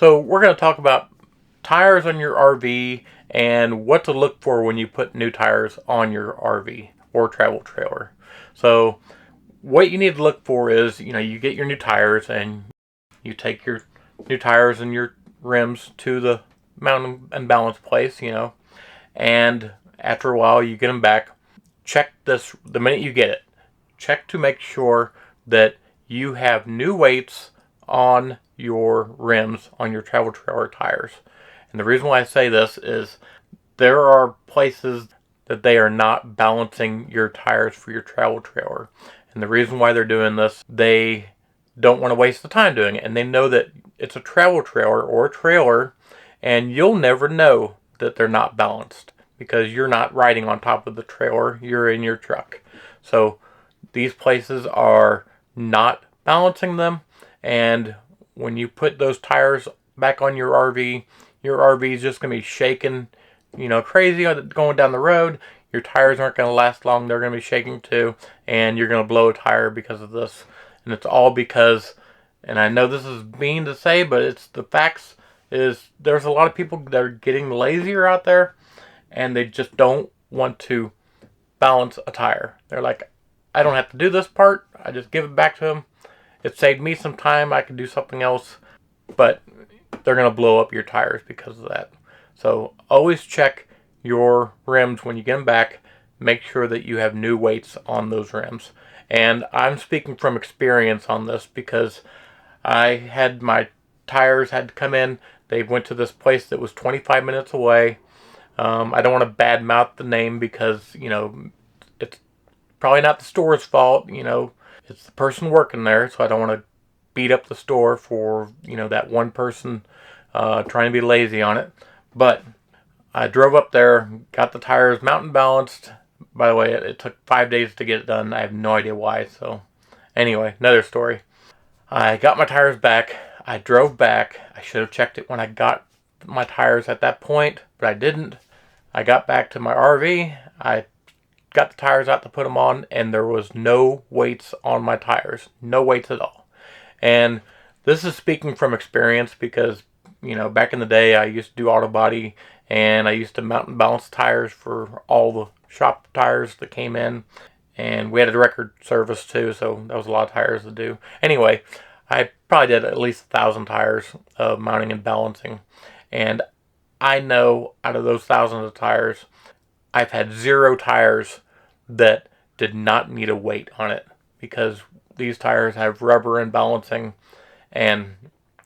So we're going to talk about tires on your RV and what to look for when you put new tires on your RV or travel trailer. So what you need to look for is, you get your new tires and you take your new tires and your rims to the mount and balance place, and after a while you get them back. Check this the minute you get it. Check to make sure that you have new weights on your rims on your travel trailer tires. And the reason why I say this is there are places that they are not balancing your tires for your travel trailer. And the reason why they're doing this, they don't want to waste the time doing it. And they know that it's a travel trailer or a trailer, and you'll never know that they're not balanced because you're not riding on top of the trailer, you're in your truck. So these places are not balancing them, and when you put those tires back on your RV is just going to be shaking, crazy going down the road. Your tires aren't going to last long. They're going to be shaking too, and you're going to blow a tire because of this. And it's all because, and I know this is mean to say, but it's the facts, is there's a lot of people that are getting lazier out there, and they just don't want to balance a tire. They're like, I don't have to do this part. I just give it back to them. It saved me some time. I could do something else, but they're going to blow up your tires because of that. So always check your rims when you get them back. Make sure that you have new weights on those rims. And I'm speaking from experience on this because I had my tires had to come in. They went to this place that was 25 minutes away. I don't want to badmouth the name because, it's probably not the store's fault. It's the person working there. So I don't want to beat up the store for, that one person trying to be lazy on it. But I drove up there, got the tires mountain balanced. By the way, it took 5 days to get it done. I have no idea why. So anyway, another story. I got my tires back. I drove back. I should have checked it when I got my tires at that point, but I didn't. I got back to my RV. I got the tires out to put them on, and there was no weights on my tires. No weights at all. And this is speaking from experience because, back in the day, I used to do auto body, and I used to mount and balance tires for all the shop tires that came in. And we had a record service too, so that was a lot of tires to do. Anyway, I probably did at least 1,000 tires of mounting and balancing. And I know out of those thousands of tires, I've had 0 tires that did not need a weight on it because these tires have rubber and balancing, and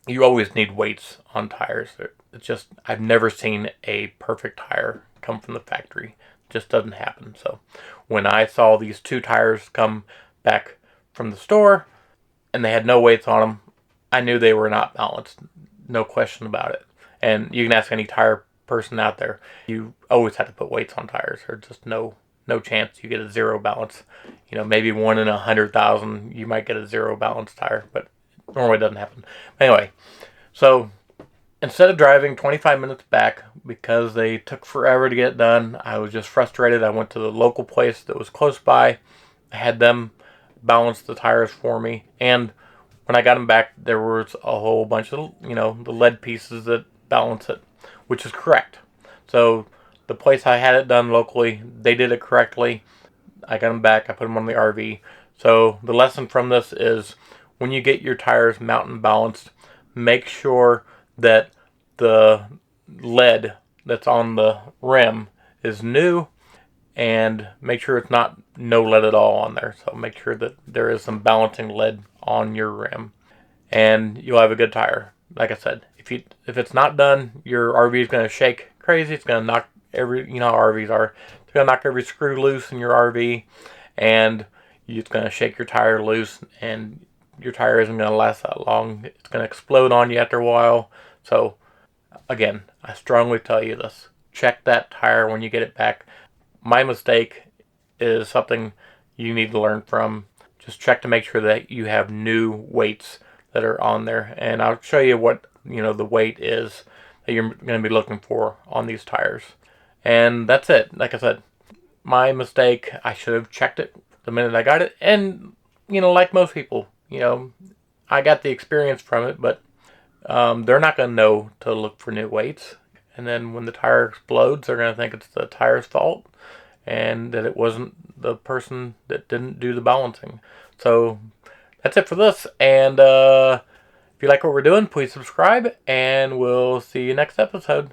you always need weights on tires. It's just, I've never seen a perfect tire come from the factory. It just doesn't happen. So when I saw these 2 tires come back from the store and they had no weights on them, I knew they were not balanced. No question about it. And you can ask any tire person out there. You always have to put weights on tires. There's just no chance you get a 0 balance. Maybe 1 in 100,000 you might get a 0 balance tire, but it normally doesn't happen. Anyway, so instead of driving 25 minutes back because they took forever to get it done, I was just frustrated. I went to the local place that was close by. I had them balance the tires for me, and when I got them back, there was a whole bunch of, the lead pieces that balance it, which is correct. So the place I had it done locally, they did it correctly. I got them back. I put them on the RV. So the lesson from this is when you get your tires mountain balanced, make sure that the lead that's on the rim is new, and make sure it's not no lead at all on there. So make sure that there is some balancing lead on your rim, and you'll have a good tire. Like I said, if it's not done, your RV is going to shake crazy. It's going to knock every, how RVs are. It's going to knock every screw loose in your RV, and it's going to shake your tire loose, and your tire isn't going to last that long. It's going to explode on you after a while. So again, I strongly tell you this. Check that tire when you get it back. My mistake is something you need to learn from. Just check to make sure that you have new weights that are on there. And I'll show you what, the weight is that you're going to be looking for on these tires. And that's it. Like I said, my mistake. I should have checked it the minute I got it. And, like most people, I got the experience from it, but they're not going to know to look for new weights. And then when the tire explodes, they're going to think it's the tire's fault and that it wasn't the person that didn't do the balancing. So that's it for this. And if you like what we're doing, please subscribe, and we'll see you next episode.